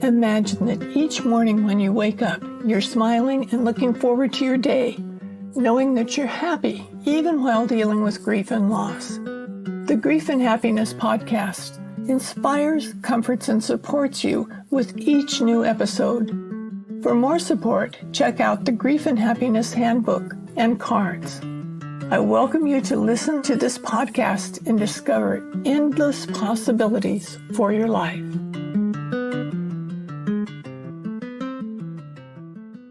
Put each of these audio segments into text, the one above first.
Imagine that each morning when you wake up, you're smiling and looking forward to your day, knowing that you're happy even while dealing with grief and loss. The Grief and Happiness podcast inspires, comforts, and supports you with each new episode. For more support, check out the Grief and Happiness Handbook and cards. I welcome you to listen to this podcast and discover endless possibilities for your life.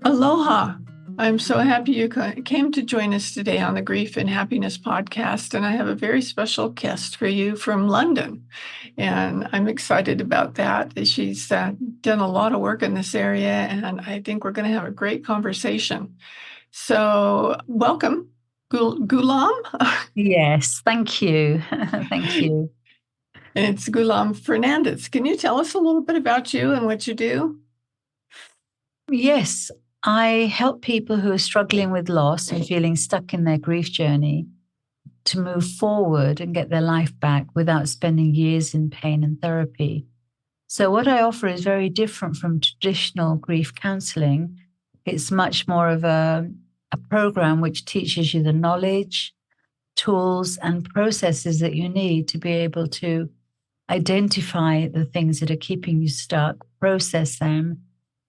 Aloha. I'm so happy you came to join us today on the Grief and Happiness podcast, and I have a very special guest for you from London, and I'm excited about that. She's done a lot of work in this area, and I think we're going to have a great conversation. So welcome, Ghulam. Yes, thank you. Thank you. And it's Ghulam Fernandes. Can you tell us a little bit about you and what you do? Yes, I help people who are struggling with loss and feeling stuck in their grief journey to move forward and get their life back without spending years in pain and therapy. So what I offer is very different from traditional grief counseling. It's much more of a program which teaches you the knowledge, tools, and processes that you need to be able to identify the things that are keeping you stuck, process them,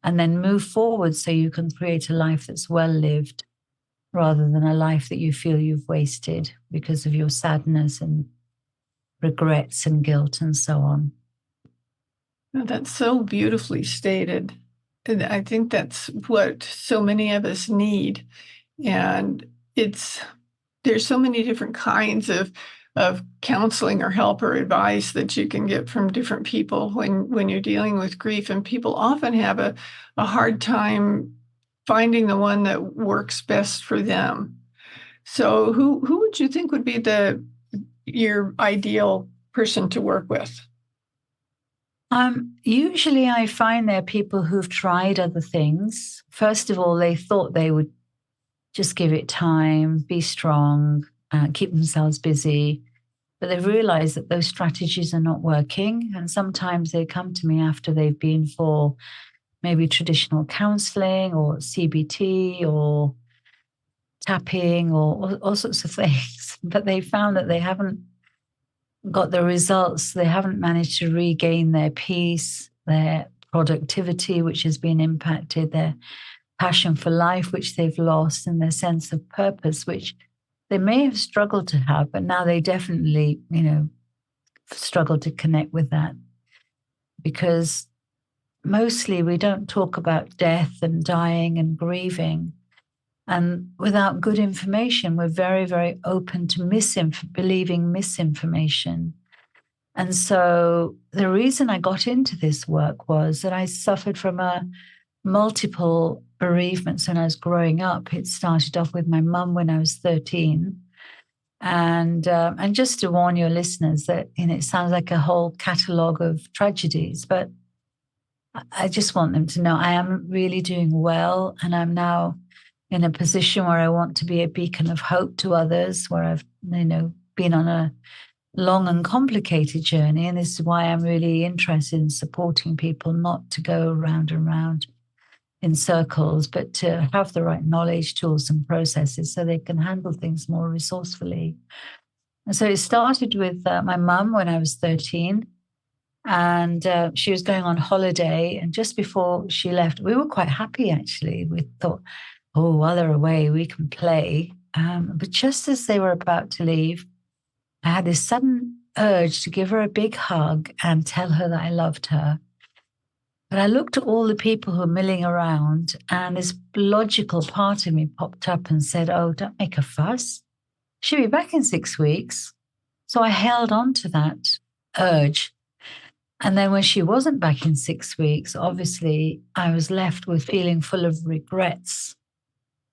and then move forward so you can create a life that's well lived rather than a life that you feel you've wasted because of your sadness and regrets and guilt and so on. Oh, that's so beautifully stated. And I think that's what so many of us need. And there's so many different kinds of counseling or help or advice that you can get from different people when you're dealing with grief. And people often have a hard time finding the one that works best for them. So who would you think would be your ideal person to work with? Usually I find there are people who've tried other things. First of all, they thought they would just give it time, be strong, keep themselves busy. But they've realized that those strategies are not working. And sometimes they come to me after they've been for maybe traditional counseling or CBT or tapping or all sorts of things. But they found that they haven't got the results. They haven't managed to regain their peace, their productivity, which has been impacted, their passion for life, which they've lost, and their sense of purpose, which they may have struggled to have, but now they definitely, struggle to connect with that. Because mostly we don't talk about death and dying and grieving. And without good information, we're very, very open to believing misinformation. And so the reason I got into this work was that I suffered from multiple bereavements when I was growing up. It started off with my mum when I was 13. And just to warn your listeners that, it sounds like a whole catalogue of tragedies, but I just want them to know I am really doing well. And I'm now in a position where I want to be a beacon of hope to others, where I've, been on a long and complicated journey. And this is why I'm really interested in supporting people not to go round and round in circles, but to have the right knowledge, tools, and processes so they can handle things more resourcefully. And so it started with my mum when I was 13, and she was going on holiday. And just before she left, we were quite happy, actually. We thought, while they're away, we can play. But just as they were about to leave, I had this sudden urge to give her a big hug and tell her that I loved her. But I looked at all the people who were milling around, and this logical part of me popped up and said, don't make a fuss. She'll be back in 6 weeks. So I held on to that urge. And then when she wasn't back in 6 weeks, obviously I was left with feeling full of regrets,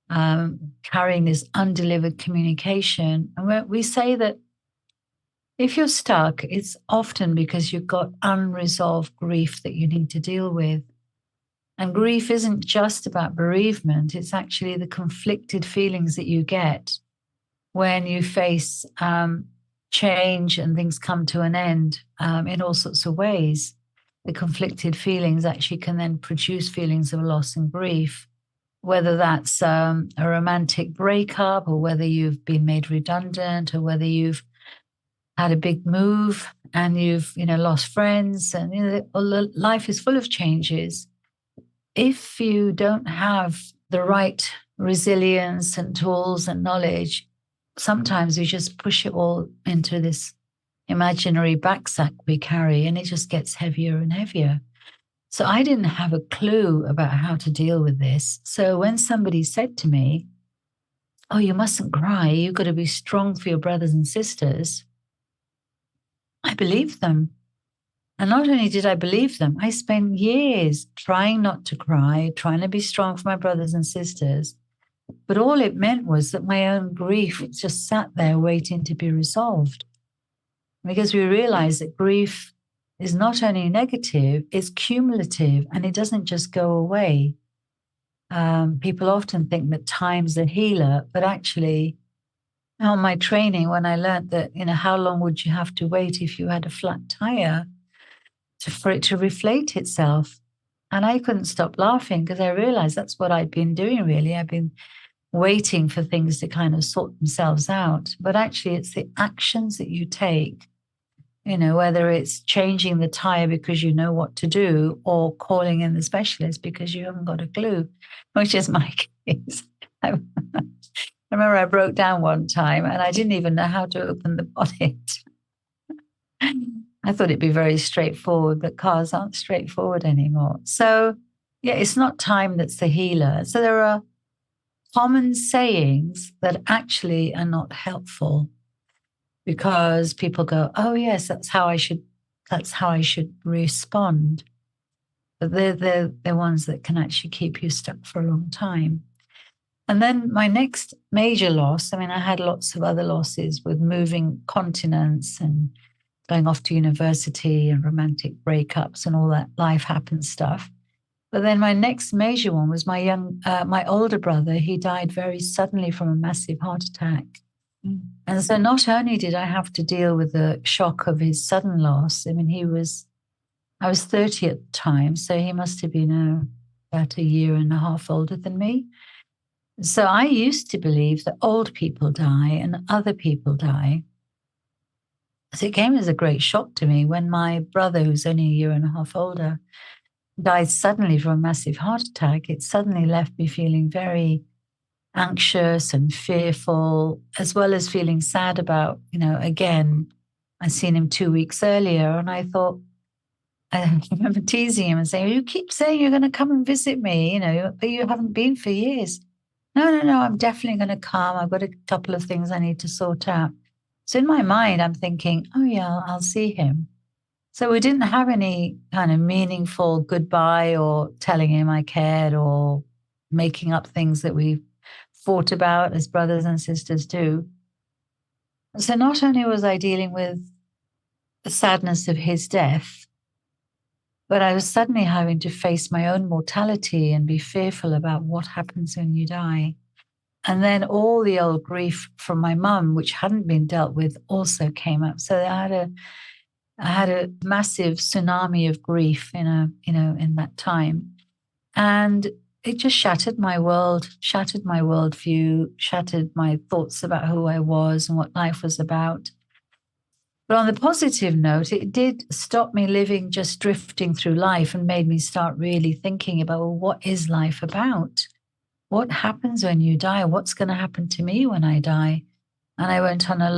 carrying this undelivered communication. And we say that if you're stuck, it's often because you've got unresolved grief that you need to deal with. And grief isn't just about bereavement. It's actually the conflicted feelings that you get when you face change and things come to an end in all sorts of ways. the conflicted feelings actually can then produce feelings of loss and grief, whether that's a romantic breakup, or whether you've been made redundant, or whether you've had a big move and you've lost friends, and life is full of changes. If you don't have the right resilience and tools and knowledge, sometimes we just push it all into this imaginary backsack we carry, and it just gets heavier and heavier. So I didn't have a clue about how to deal with this. So when somebody said to me, "Oh, you mustn't cry, you've got to be strong for your brothers and sisters," I believed them. And not only did I believe them, I spent years trying not to cry, trying to be strong for my brothers and sisters. But all it meant was that my own grief just sat there waiting to be resolved. Because we realize that grief is not only negative, it's cumulative, and it doesn't just go away. People often think that time's a healer, but actually, on my training, when I learned that, how long would you have to wait if you had a flat tire for it to reflate itself? And I couldn't stop laughing because I realized that's what I'd been doing, really. I've been waiting for things to kind of sort themselves out. But actually, it's the actions that you take, whether it's changing the tire because you know what to do, or calling in the specialist because you haven't got a clue, which is my case. I remember I broke down one time and I didn't even know how to open the bonnet. I thought it'd be very straightforward, but cars aren't straightforward anymore. So, yeah, it's not time that's the healer. So there are common sayings that actually are not helpful, because people go, "Oh, yes, that's how I should respond." But they're ones that can actually keep you stuck for a long time. And then my next major loss, I mean, I had lots of other losses with moving continents and going off to university and romantic breakups and all that life happens stuff. But then my next major one was my older brother. He died very suddenly from a massive heart attack. And so not only did I have to deal with the shock of his sudden loss, I mean, I was 30 at the time, so he must have been about a year and a half older than me. So I used to believe that old people die and other people die. So it came as a great shock to me when my brother, who's only a year and a half older, died suddenly from a massive heart attack. It suddenly left me feeling very anxious and fearful, as well as feeling sad about, again, I'd seen him 2 weeks earlier, and I thought, I remember teasing him and saying, "You keep saying you're going to come and visit me, but you haven't been for years." No, I'm definitely going to come. I've got a couple of things I need to sort out. So in my mind, I'm thinking, "Oh yeah, I'll see him." So we didn't have any kind of meaningful goodbye or telling him I cared or making up things that we fought about as brothers and sisters do. So not only was I dealing with the sadness of his death, but I was suddenly having to face my own mortality and be fearful about what happens when you die. And then all the old grief from my mum, which hadn't been dealt with, also came up. So I had a massive tsunami of grief in that time. And it just shattered my world, shattered my worldview, shattered my thoughts about who I was and what life was about. But on the positive note, it did stop me living just drifting through life and made me start really thinking about, well, what is life about? What happens when you die? What's going to happen to me when I die? And I went on a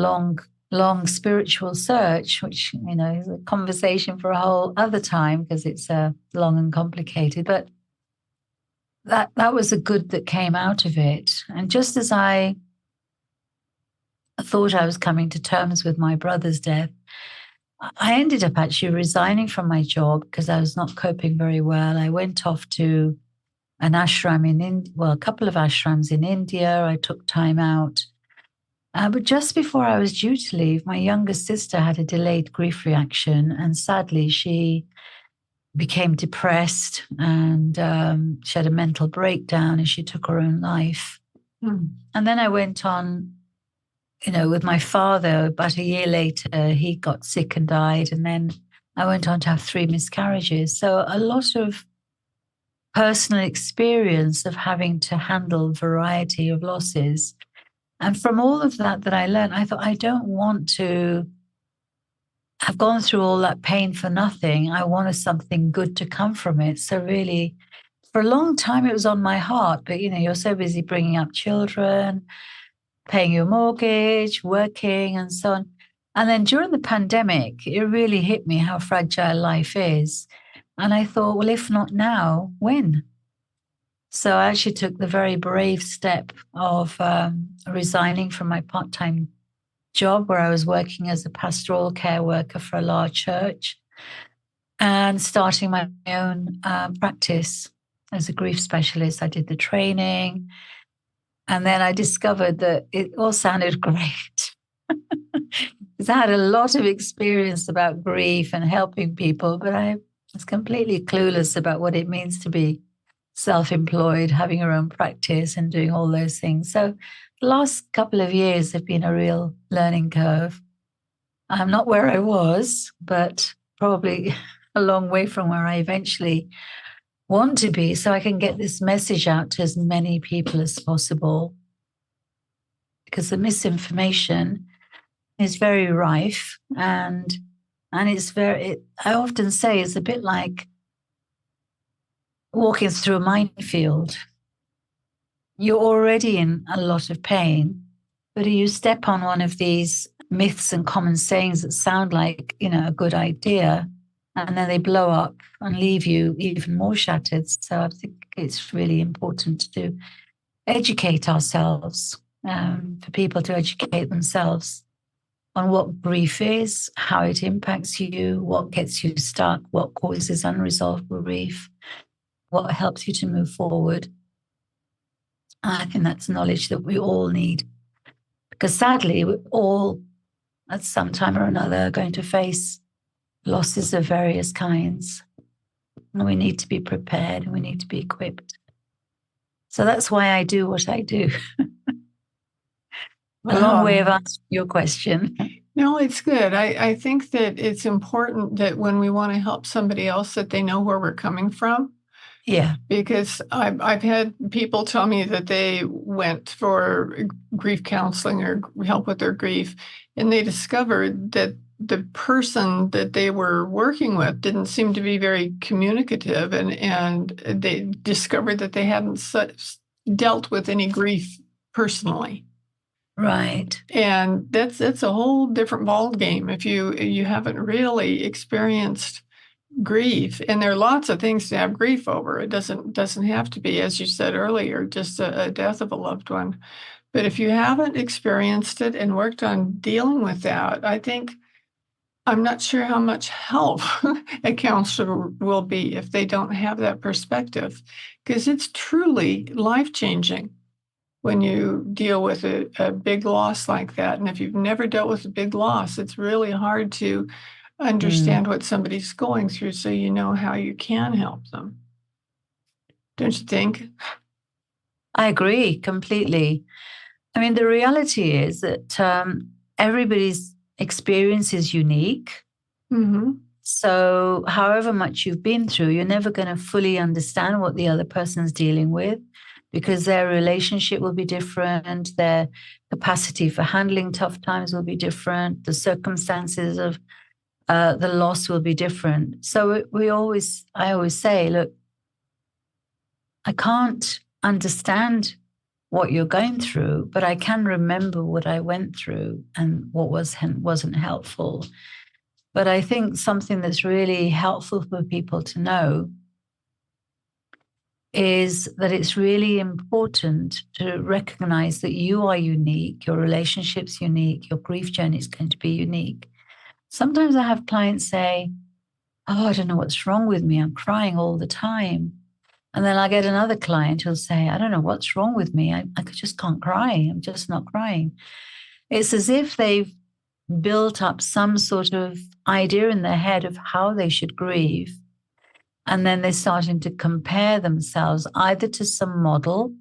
long spiritual search, which, is a conversation for a whole other time because it's long and complicated. But that was a good that came out of it. And just as I thought I was coming to terms with my brother's death, I ended up actually resigning from my job because I was not coping very well. I went off to an ashram a couple of ashrams in India. I took time out. But just before I was due to leave, my younger sister had a delayed grief reaction. And sadly, she became depressed and she had a mental breakdown and she took her own life. And then I went on, with my father. About a year later, he got sick and died. And then I went on to have 3 miscarriages. So a lot of personal experience of having to handle a variety of losses. And from all of that I learned, I thought, I don't want to have gone through all that pain for nothing. I wanted something good to come from it. So really, for a long time, it was on my heart. But, you're so busy bringing up children, paying your mortgage, working, and so on. And then during the pandemic, it really hit me how fragile life is. And I thought, well, if not now, when? So I actually took the very brave step of resigning from my part-time job where I was working as a pastoral care worker for a large church and starting my own practice as a grief specialist. I did the training, and then I discovered that it all sounded great because I had a lot of experience about grief and helping people, but I was completely clueless about what it means to be self-employed, having your own practice and doing all those things. So the last couple of years have been a real learning curve. I'm not where I was, but probably a long way from where I eventually want to be, so I can get this message out to as many people as possible. Because the misinformation is very rife, and it's I often say it's a bit like walking through a minefield. You're already in a lot of pain, but you step on one of these myths and common sayings that sound like, a good idea, and then they blow up and leave you even more shattered. So I think it's really important to educate ourselves, for people to educate themselves on what grief is, how it impacts you, what gets you stuck, what causes unresolved grief, what helps you to move forward. I think that's knowledge that we all need, because sadly, we're all at some time or another going to face losses of various kinds. And we need to be prepared and we need to be equipped. So that's why I do what I do. A long way of answering your question. No, it's good. I think that it's important that when we want to help somebody else, that they know where we're coming from. Yeah. Because I've had people tell me that they went for grief counseling or help with their grief, and they discovered that the person that they were working with didn't seem to be very communicative, and they discovered that they hadn't dealt with any grief personally. Right. And that's a whole different ball game if you haven't really experienced grief. And there are lots of things to have grief over. It doesn't have to be, as you said earlier, just a death of a loved one. But if you haven't experienced it and worked on dealing with that, I'm not sure how much help a counselor will be if they don't have that perspective, because it's truly life-changing when you deal with a big loss like that. And if you've never dealt with a big loss, it's really hard to understand what somebody's going through, so you know how you can help them. Don't you think? I agree completely. I mean, the reality is that everybody's experience is unique. Mm-hmm. So however much you've been through, you're never going to fully understand what the other person's dealing with, because their relationship will be different. Their capacity for handling tough times will be different. The circumstances of the loss will be different. So I always say, look, I can't understand what you're going through, but I can remember what I went through and what wasn't helpful. But I think something that's really helpful for people to know is that it's really important to recognize that you are unique, your relationship's unique, your grief journey is going to be unique. Sometimes I have clients say, oh, I don't know what's wrong with me. I'm crying all the time. And then I get another client who'll say, I don't know what's wrong with me. I just can't cry. I'm just not crying. It's as if they've built up some sort of idea in their head of how they should grieve. And then they're starting to compare themselves either to some model,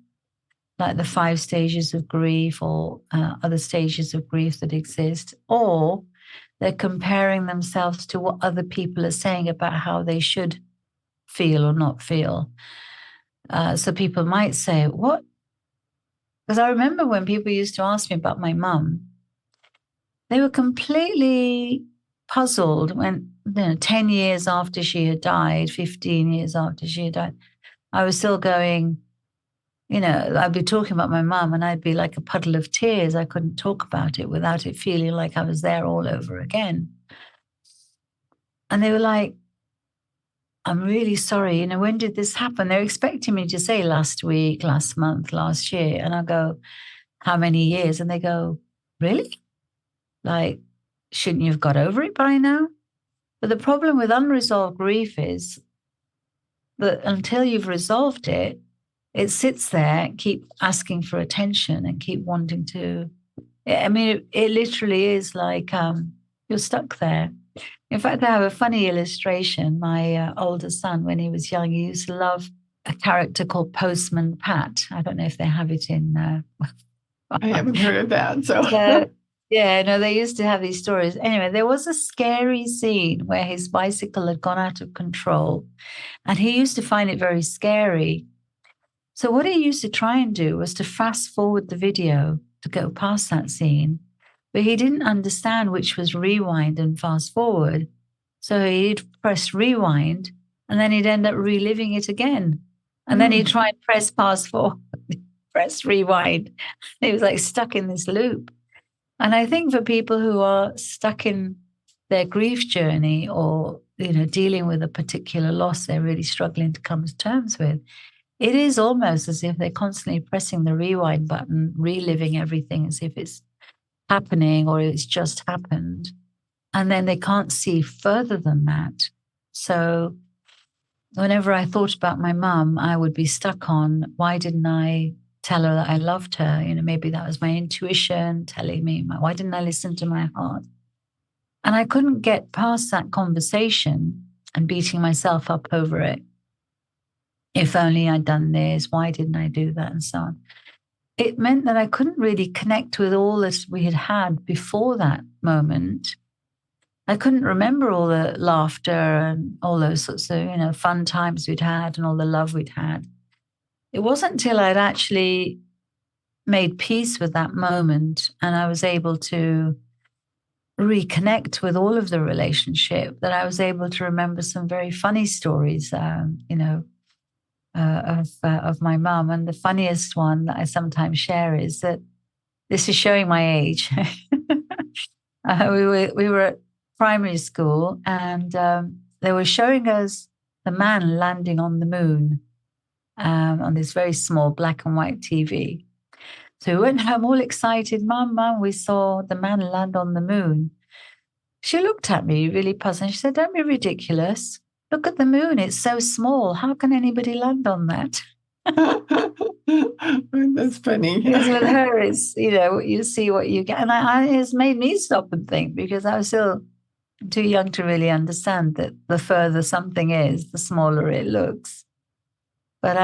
like the 5 stages of grief or other stages of grief that exist, or They're comparing themselves to what other people are saying about how they should feel or not feel. So people might say, what? Because I remember when people used to ask me about my mum, they were completely puzzled when, 10 years after she had died, 15 years after she had died, I was still going, I'd be talking about my mum and I'd be like a puddle of tears. I couldn't talk about it without it feeling like I was there all over again. And they were like, I'm really sorry. When did this happen? They're expecting me to say last week, last month, last year. And I go, how many years? And they go, really? Like, shouldn't you have got over it by now? But the problem with unresolved grief is that until you've resolved it, it sits there, keep asking for attention and keep wanting to. I mean, it literally is like you're stuck there. In fact, I have a funny illustration. My older son, when he was young, he used to love a character called Postman Pat. I don't know if they have it in. I haven't heard of that. So, So, yeah, no, they used to have these stories. Anyway, there was a scary scene where his bicycle had gone out of control, and he used to find it very scary. So, what he used to try and do was to fast forward the video to go past that scene, but he didn't understand which was rewind and fast forward. So, he'd press rewind, and then he'd end up reliving it again. And then he'd try and press fast forward, press rewind. He was like stuck in this loop. And I think for people who are stuck in their grief journey or, dealing with a particular loss they're really struggling to come to terms with, it is almost as if they're constantly pressing the rewind button, reliving everything as if it's happening or it's just happened. And then they can't see further than that. So whenever I thought about my mum, I would be stuck on, why didn't I tell her that I loved her? Maybe that was my intuition telling me, why didn't I listen to my heart? And I couldn't get past that conversation and beating myself up over it. If only I'd done this, why didn't I do that? And so on. It meant that I couldn't really connect with all that we had had before that moment. I couldn't remember all the laughter and all those sorts of, fun times we'd had and all the love we'd had. It wasn't until I'd actually made peace with that moment and I was able to reconnect with all of the relationship that I was able to remember some very funny stories, of my mum. And the funniest one that I sometimes share is that this is showing my age. We were at primary school and they were showing us the man landing on the moon on this very small black and white TV. So we went home all excited. Mum, we saw the man land on the moon. She looked at me really puzzled. She said, don't be ridiculous. Look at the moon. It's so small. How can anybody land on that? That's funny. Because with her, it's, you see what you get. And it's made me stop and think because I was still too young to really understand that the further something is, the smaller it looks. But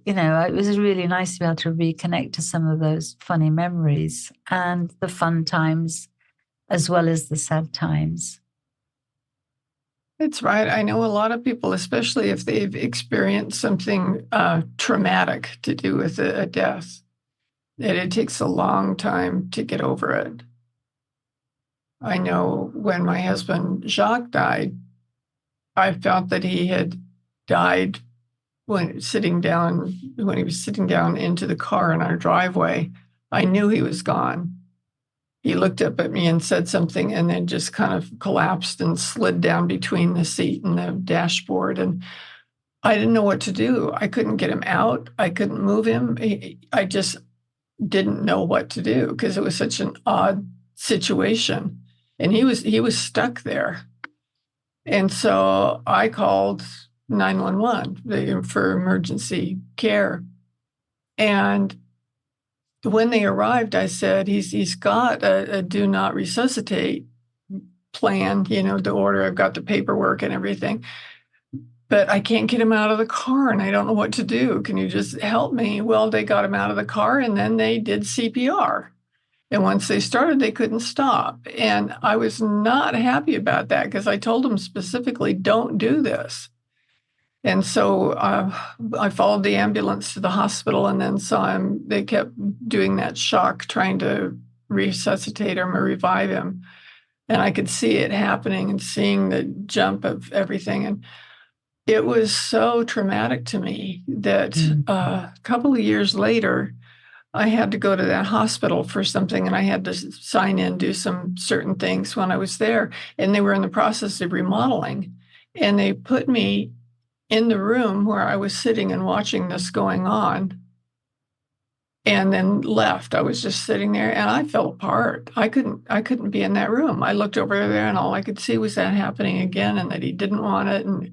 it was really nice to be able to reconnect to some of those funny memories and the fun times as well as the sad times. That's right. I know a lot of people, especially if they've experienced something traumatic to do with a death, that it takes a long time to get over it. I know when my husband Jacques died, I felt that he had died when he was sitting down into the car in our driveway. I knew he was gone. He looked up at me and said something and then just kind of collapsed and slid down between the seat and the dashboard. And I didn't know what to do. I couldn't get him out. I couldn't move him. I just didn't know what to do because it was such an odd situation. And he was stuck there. And so I called 911 for emergency care. And when they arrived, I said, he's got a do not resuscitate plan, the order. I've got the paperwork and everything, but I can't get him out of the car and I don't know what to do. Can you just help me? Well, they got him out of the car and then they did CPR. And once they started, they couldn't stop. And I was not happy about that because I told them specifically, don't do this. And so I followed the ambulance to the hospital and then saw him. They kept doing that shock, trying to resuscitate him or revive him. And I could see it happening and seeing the jump of everything. And it was so traumatic to me that Mm. a couple of years later, I had to go to that hospital for something and I had to sign in, do some certain things when I was there. And they were in the process of remodeling. And they put me in the room where I was sitting and watching this going on and then left. I was just sitting there and I fell apart. I couldn't be in that room. I looked over there and all I could see was that happening again and that he didn't want it. And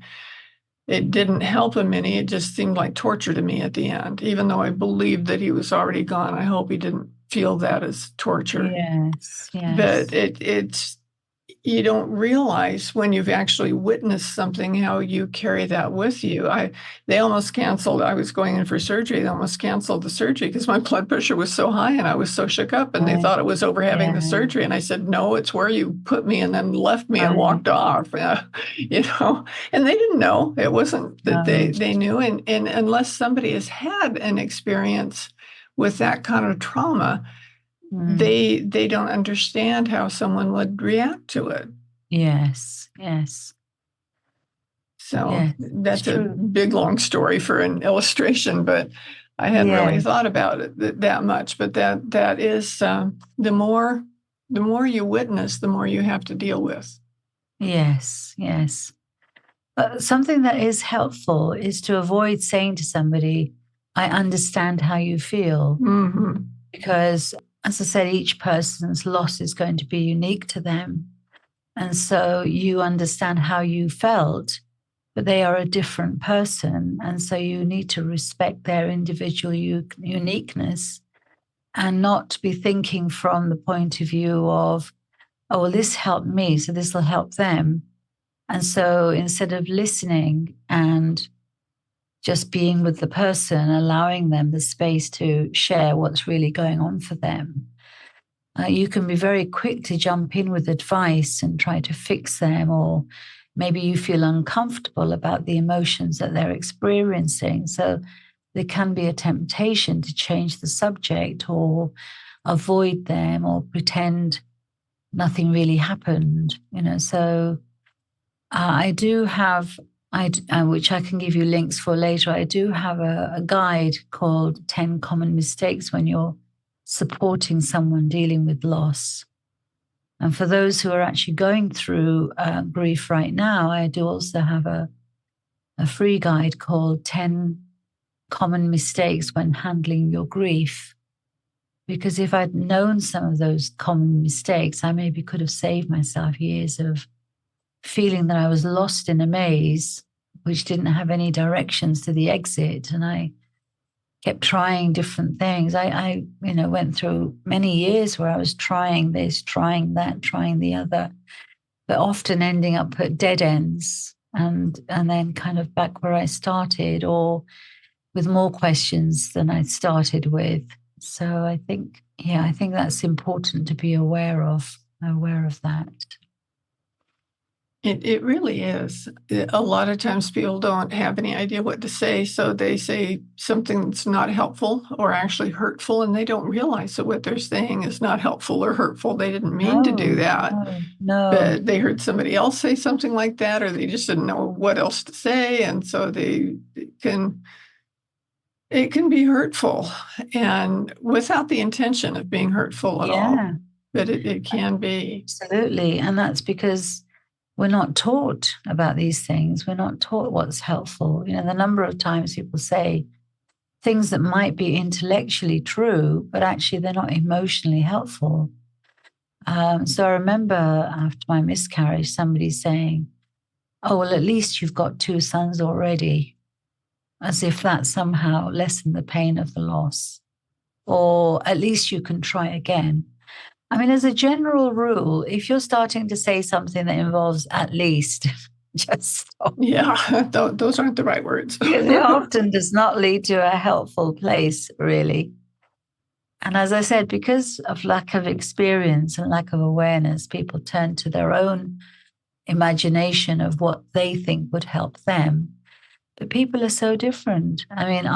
it didn't help him any. It just seemed like torture to me at the end, even though I believed that he was already gone. I hope he didn't feel that as torture. Yes, But yes. it's you don't realize when you've actually witnessed something how you carry that with you. They almost canceled. I was going in for surgery. They almost canceled the surgery because my blood pressure was so high and I was so shook up and they Right. thought it was over having the Yeah. surgery. And I said, no, it's where you put me and then left me and Right. walked off. You know, and they didn't know. It wasn't that No. they knew. And unless somebody has had an experience with that kind of trauma, Mm. they don't understand how someone would react to it. Yes, yes, So yes. It's that's a true. big long story for an illustration, but I hadn't really Yeah. thought about it that much. But that is the more you witness, the more you have to deal with. Yes, yes. Something that is helpful is to avoid saying to somebody, I understand how you feel, Hmm. because, as I said, each person's loss is going to be unique to them. And so you understand how you felt, but they are a different person. And so you need to respect their individual uniqueness and not be thinking from the point of view of, oh, well, this helped me, so this will help them. And so instead of listening and just being with the person, allowing them the space to share what's really going on for them, you can be very quick to jump in with advice and try to fix them, or maybe you feel uncomfortable about the emotions that they're experiencing. So there can be a temptation to change the subject or avoid them or pretend nothing really happened, So I do have, which I can give you links for later. I do have a guide called 10 Common Mistakes when you're supporting someone dealing with loss. And for those who are actually going through grief right now, I do also have a free guide called 10 Common Mistakes when handling your grief. Because if I'd known some of those common mistakes, I maybe could have saved myself years of feeling that I was lost in a maze, which didn't have any directions to the exit. And I kept trying different things. I went through many years where I was trying this, trying that, trying the other, but often ending up at dead ends and then kind of back where I started, or with more questions than I started with. So I think that's important to be aware of that. It really is. A lot of times people don't have any idea what to say, so they say something that's not helpful or actually hurtful, and they don't realize that what they're saying is not helpful or hurtful. They didn't mean to do No, that, no, no. but they heard somebody else say something like that, or they just didn't know what else to say, and so it can be hurtful, and without the intention of being hurtful at all, Yeah, but it can be. absolutely. And that's because we're not taught about these things. We're not taught what's helpful. The number of times people say things that might be intellectually true, but actually they're not emotionally helpful. So I remember after my miscarriage, somebody saying, oh, well, at least you've got two sons already, as if that somehow lessened the pain of the loss, or at least you can try again. I mean, as a general rule, if you're starting to say something that involves at least, just stop. Yeah, those aren't the right words. It often does not lead to a helpful place, really. And as I said, because of lack of experience and lack of awareness, people turn to their own imagination of what they think would help them. But people are so different. I mean,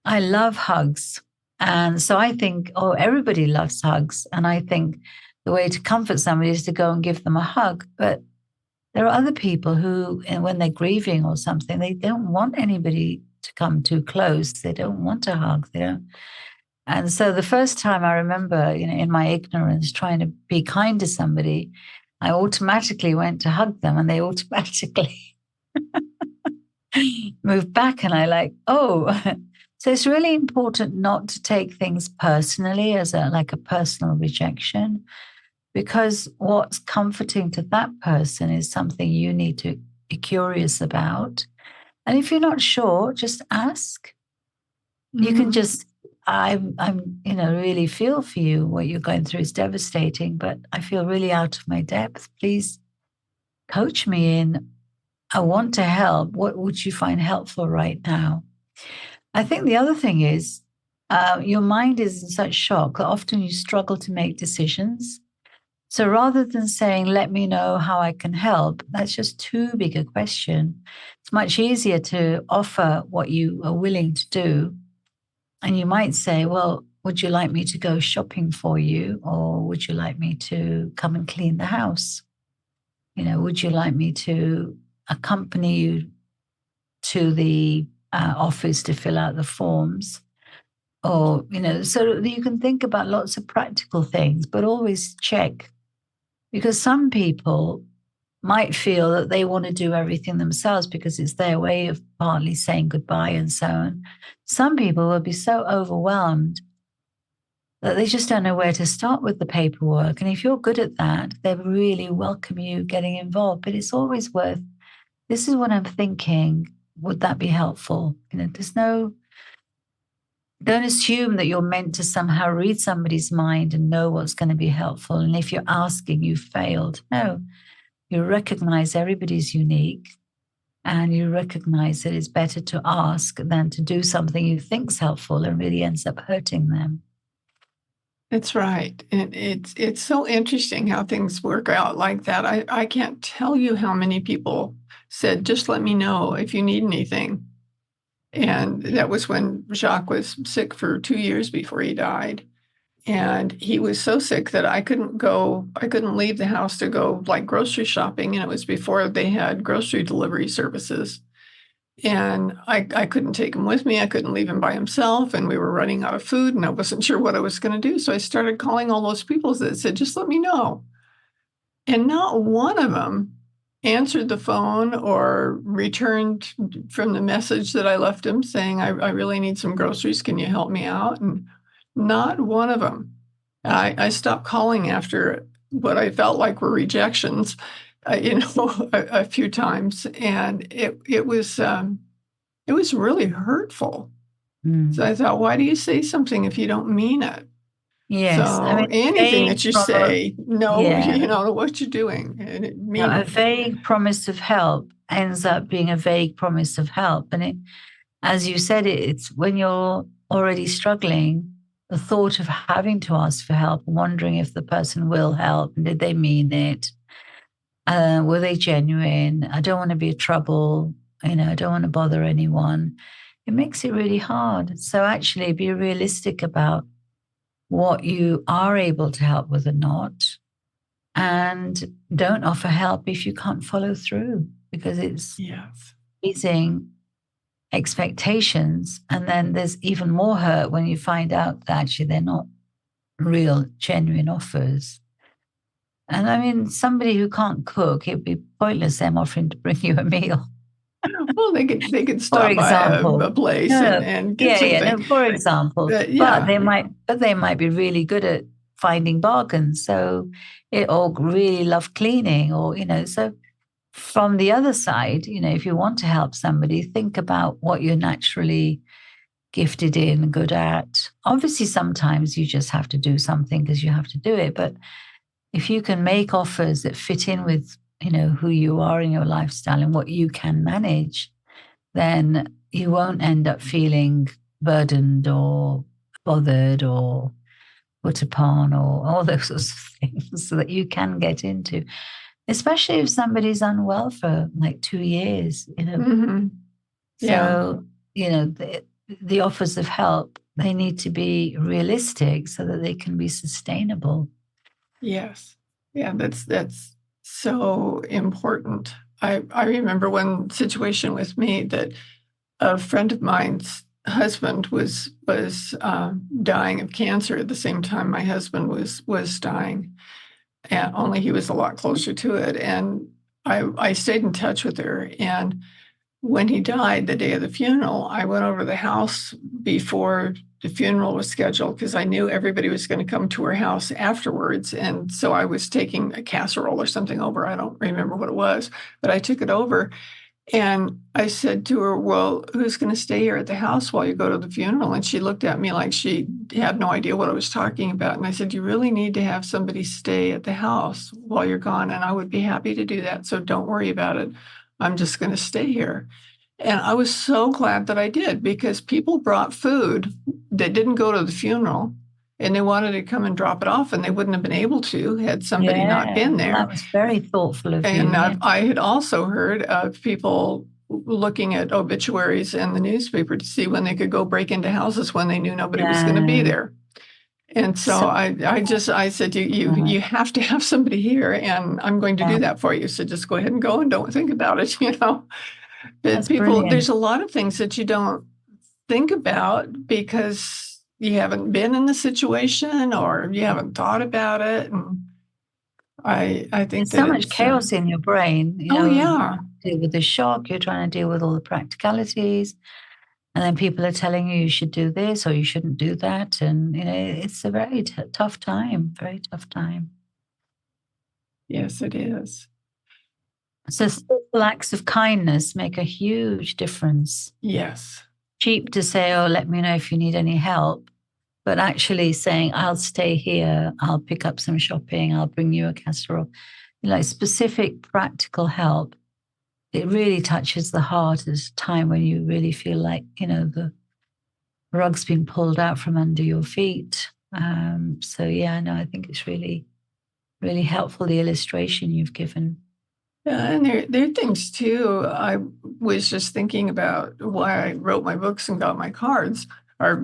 I love hugs. And so I think, oh, everybody loves hugs. And I think the way to comfort somebody is to go and give them a hug. But there are other people who, when they're grieving or something, they don't want anybody to come too close. They don't want a hug. They don't. And so the first time I remember, in my ignorance, trying to be kind to somebody, I automatically went to hug them and they automatically moved back. And I like, oh, so it's really important not to take things personally as like a personal rejection, because what's comforting to that person is something you need to be curious about. And if you're not sure, just ask. You can just, I'm, really feel for you. What you're going through is devastating, but I feel really out of my depth. Please coach me in. I want to help. What would you find helpful right now? I think the other thing is your mind is in such shock that often you struggle to make decisions. So rather than saying, let me know how I can help, that's just too big a question. It's much easier to offer what you are willing to do. And you might say, well, would you like me to go shopping for you? Or would you like me to come and clean the house? Would you like me to accompany you to the office to fill out the forms? Or, so you can think about lots of practical things, but always check. Because some people might feel that they want to do everything themselves because it's their way of partly saying goodbye and so on. Some people will be so overwhelmed that they just don't know where to start with the paperwork. And if you're good at that, they really welcome you getting involved. But it's always worth, this is what I'm thinking. Would that be helpful? Don't assume that you're meant to somehow read somebody's mind and know what's going to be helpful. And if you're asking, you failed. No, you recognize everybody's unique and you recognize that it's better to ask than to do something you think's helpful and really ends up hurting them. That's right. And it's so interesting how things work out like that. I can't tell you how many people said, just let me know if you need anything. And that was when Jacques was sick for 2 years before he died. And he was so sick that I couldn't leave the house to go like grocery shopping. And it was before they had grocery delivery services. And I couldn't take him with me. I couldn't leave him by himself. And we were running out of food and I wasn't sure what I was going to do. So I started calling all those people that said, just let me know. And not one of them answered the phone or returned from the message that I left him saying, I really need some groceries. Can you help me out? And not one of them. I stopped calling after what I felt like were rejections, a few times. And it was really hurtful. So I thought, why do you say something if you don't mean it? Yes. So anything that you say, yeah. what you're doing. And mean a it. vague promise of help ends up being a vague promise of help. And as you said, it's when you're already struggling, the thought of having to ask for help, wondering if the person will help, did they mean it? Were they genuine? I don't want to be a trouble. I don't want to bother anyone. It makes it really hard. So actually be realistic about what you are able to help with or not. And don't offer help if you can't follow through, because it's raising expectations. And then there's even more hurt when you find out that actually they're not real, genuine offers. And I mean, somebody who can't cook, it would be pointless them offering to bring you a meal. Well, they could For stop by example, a place and get something. no, for example, but they might be really good at finding bargains. So or really love cleaning, or so from the other side, if you want to help somebody, think about what you're naturally gifted in, good at. Obviously, sometimes you just have to do something because you have to do it. But if you can make offers that fit in with, who you are in your lifestyle and what you can manage, then you won't end up feeling burdened or bothered or put upon or all those sorts of things so that you can get into, especially if somebody's unwell for like 2 years, Hmm. Yeah. So, the offers of help, they need to be realistic so that they can be sustainable. Yes. Yeah, that's so important. I remember one situation with me that a friend of mine's husband was dying of cancer at the same time my husband was dying, and only he was a lot closer to it. And I stayed in touch with her, and when he died, the day of the funeral, I went over to the house before the funeral was scheduled because I knew everybody was going to come to her house afterwards. And so I was taking a casserole or something over. I don't remember what it was, but I took it over and I said to her, "Well, who's going to stay here at the house while you go to the funeral?" And she looked at me like she had no idea what I was talking about. And I said, "You really need to have somebody stay at the house while you're gone. And I would be happy to do that. So don't worry about it. I'm just going to stay here." And I was so glad that I did because people brought food that didn't go to the funeral and they wanted to come and drop it off and they wouldn't have been able to had somebody not Yeah, been well, there. that was very thoughtful of you. And Yeah. I had also heard of people looking at obituaries in the newspaper to see when they could go break into houses when they knew nobody was going to be Yeah. there. And so So, I said, you have to have somebody here, and I'm going to yeah, do that for you. So just go ahead and go and don't think about it, you know. But that's people, brilliant. there's a lot of things that you don't think about because you haven't been in the situation or you haven't thought about it. And I think There's that so much it's, chaos in your brain. oh You're yeah. trying to deal with the shock, you're trying to deal with all the practicalities, and then people are telling you you should do this or you shouldn't do that. And, it's a very tough time, very tough time. Yes, it is. So simple acts of kindness make a huge difference. Yes. Cheap to say, oh, let me know if you need any help, but actually saying, I'll stay here, I'll pick up some shopping, I'll bring you a casserole, specific practical help. It really touches the heart at a time when you really feel like, the rug's been pulled out from under your feet. So, yeah, no, I think it's really, really helpful, the illustration you've given. Yeah, and there are things too. I was just thinking about why I wrote my books and got my cards or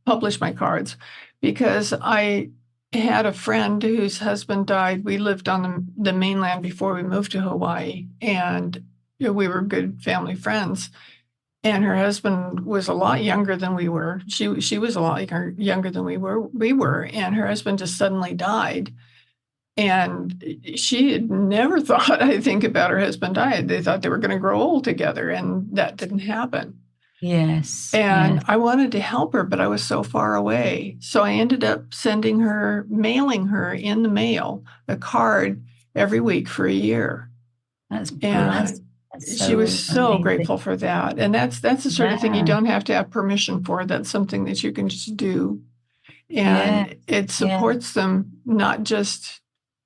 published my cards because I had a friend whose husband died. We lived on the mainland before we moved to Hawaii, and we were good family friends. And her husband was a lot younger than we were. She was a lot younger than we were, and her husband just suddenly died. And she had never thought, I think, about her husband died. They thought they were going to grow old together, and that didn't happen. Yes, And yes, I wanted to help her, but I was so far away. So I ended up mailing her in the mail a card every week for a year. that's And she was so so amazing. grateful for that. And that's the sort of thing you Yeah, don't have to have permission for. That's something that you can just do. yeah, And it yeah, supports them not just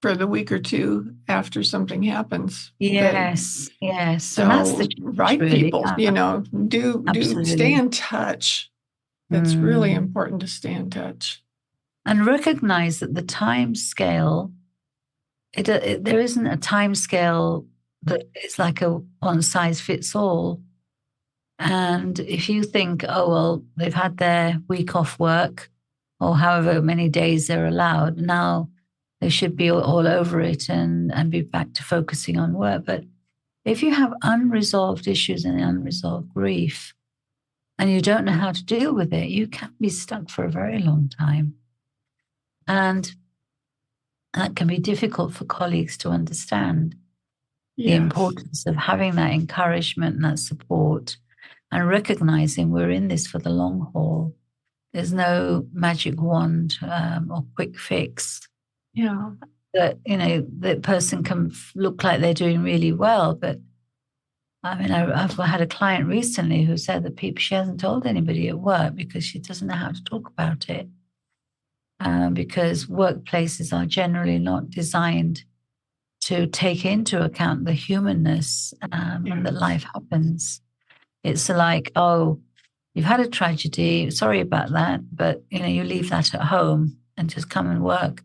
for the week or two after something happens, but yes, yes. And that's the so challenge, write really. people, do stay Absolutely. in touch. It's really Mm. important to stay in touch. And recognize that the time scale, there isn't a time scale that is like a one size fits all. And if you think, oh, well, they've had their week off work or however many days they're allowed, now they should be all over it and be back to focusing on work. But if you have unresolved issues and unresolved grief and you don't know how to deal with it, you can be stuck for a very long time. And that can be difficult for colleagues to understand the Yes. importance of having that encouragement and that support and recognizing we're in this for the long haul. There's no magic wand or quick fix Yeah. that, the person can look like they're doing really well. But I mean, I've had a client recently who said that she hasn't told anybody at work because she doesn't know how to talk about it. Because workplaces are generally not designed to take into account the humanness and that Yes. life happens. It's like, oh, you've had a tragedy. Sorry about that, but you leave that at home and just come and work.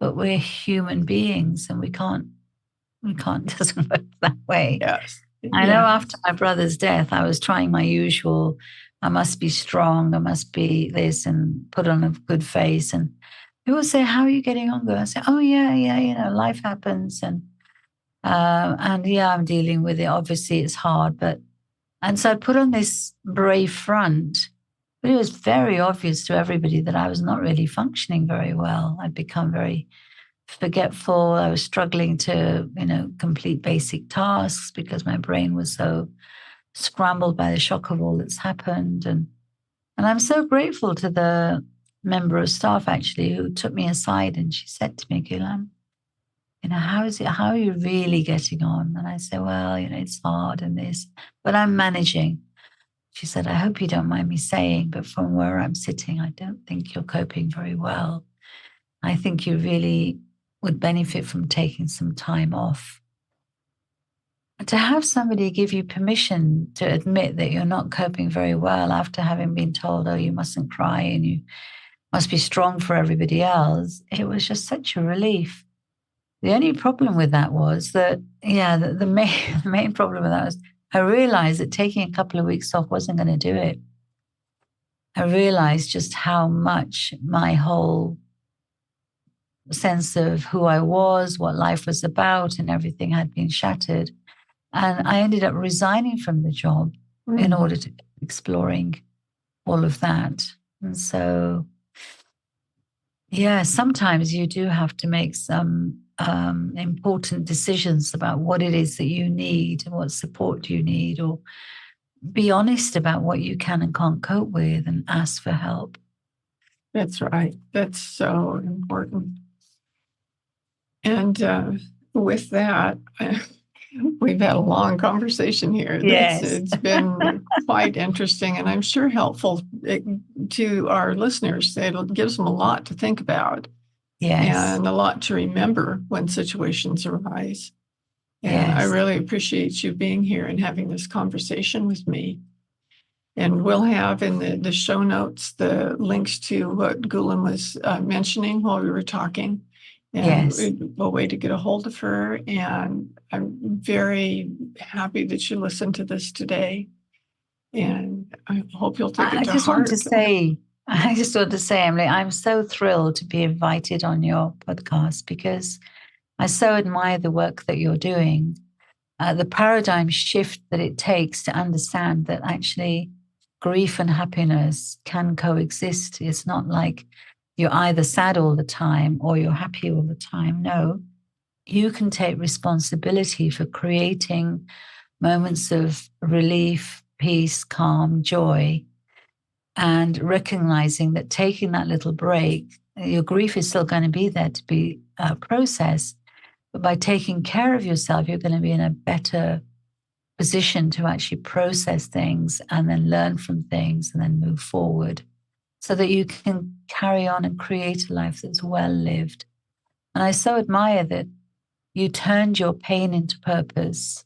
But we're human beings, and we can't. It doesn't work that way. Yes. I know Yeah. after my brother's death, I was trying my usual, I must be strong, I must be this, and put on a good face. And people say, how are you getting on? I say, oh, yeah, life happens. And yeah, I'm dealing with it. Obviously, it's hard. And so I put on this brave front, but it was very obvious to everybody that I was not really functioning very well. I'd become very forgetful. I was struggling to, complete basic tasks because my brain was so scrambled by the shock of all that's happened. And I'm so grateful to the member of staff actually who took me aside and she said to me, Ghulam, how are you really getting on? And I said, well, it's hard and this, but I'm managing. She said, I hope you don't mind me saying, but from where I'm sitting, I don't think you're coping very well. I think you really would benefit from taking some time off. And to have somebody give you permission to admit that you're not coping very well after having been told, oh, you mustn't cry and you must be strong for everybody else, it was just such a relief. The only problem with that was that, the main problem with that was I realized that taking a couple of weeks off wasn't going to do it. I realized just how much my whole sense of who I was, what life was about, and everything had been shattered. And I ended up resigning from the job in order to exploring all of that. And so, sometimes you do have to make some important decisions about what it is that you need and what support you need, or be honest about what you can and can't cope with and ask for help. That's right. That's so important. And with that, we've had a long conversation here. Yes. It's been quite interesting, and I'm sure helpful to our listeners. It gives them a lot to think about. Yes. And a lot to remember when situations arise. And I really appreciate you being here and having this conversation with me. And we'll have in the show notes the links to what Ghulam was mentioning while we were talking, and a way to get a hold of her. And I'm very happy that you listened to this today. And I hope you'll take it to heart. I just want to say, Emily, I'm so thrilled to be invited on your podcast because I so admire the work that you're doing, the paradigm shift that it takes to understand that actually grief and happiness can coexist. It's not like you're either sad all the time or you're happy all the time. No, you can take responsibility for creating moments of relief, peace, calm, joy, and recognizing that taking that little break, your grief is still going to be there to be processed. But by taking care of yourself, you're going to be in a better position to actually process things and then learn from things and then move forward so that you can carry on and create a life that's well lived. And I so admire that you turned your pain into purpose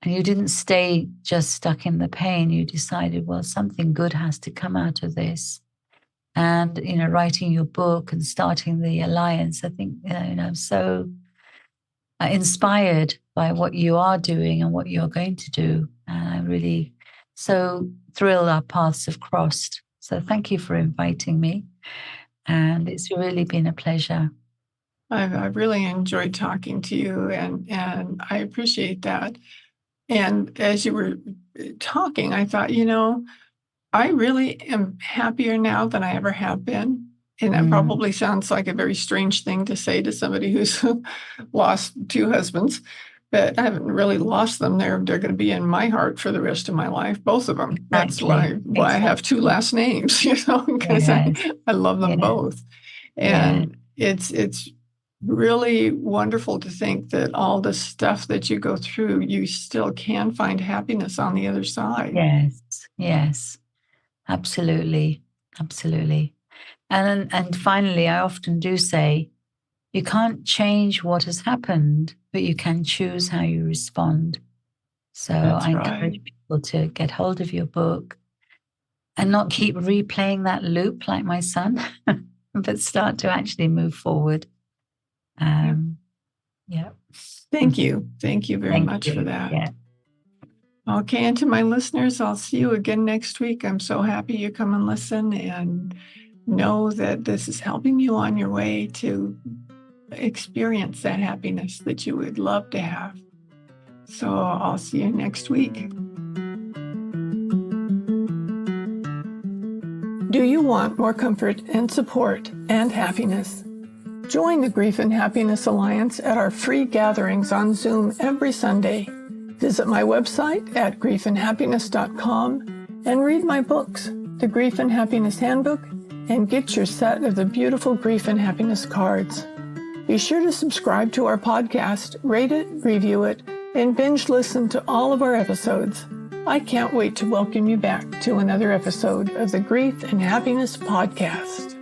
and you didn't stay just stuck in the pain. You decided, well, something good has to come out of this. And, writing your book and starting the Alliance, I think, I'm so inspired by what you are doing and what you're going to do. And I'm really so thrilled our paths have crossed. So thank you for inviting me. And it's really been a pleasure. I've really enjoyed talking to you, and I appreciate that. And as you were talking, I thought, I really am happier now than I ever have been. And that probably sounds like a very strange thing to say to somebody who's lost two husbands, but I haven't really lost them. They're going to be in my heart for the rest of my life, both of them. That's why I have two last names, because I love them both. And it's really wonderful to think that all the stuff that you go through, you still can find happiness on the other side. Yes, absolutely. And finally, I often do say, you can't change what has happened, but you can choose how you respond. So I encourage people to get hold of your book, and not keep replaying that loop like my son, but start to actually move forward. Yeah. Thank you. Thank you very much for that. Yeah. Okay, and to my listeners, I'll see you again next week. I'm so happy you come and listen, and know that this is helping you on your way to experience that happiness that you would love to have. So I'll see you next week. Do you want more comfort and support and happiness? Join the Grief and Happiness Alliance at our free gatherings on Zoom every Sunday. Visit my website at griefandhappiness.com and read my books, The Grief and Happiness Handbook, and get your set of the beautiful Grief and Happiness cards. Be sure to subscribe to our podcast, rate it, review it, and binge listen to all of our episodes. I can't wait to welcome you back to another episode of the Grief and Happiness Podcast.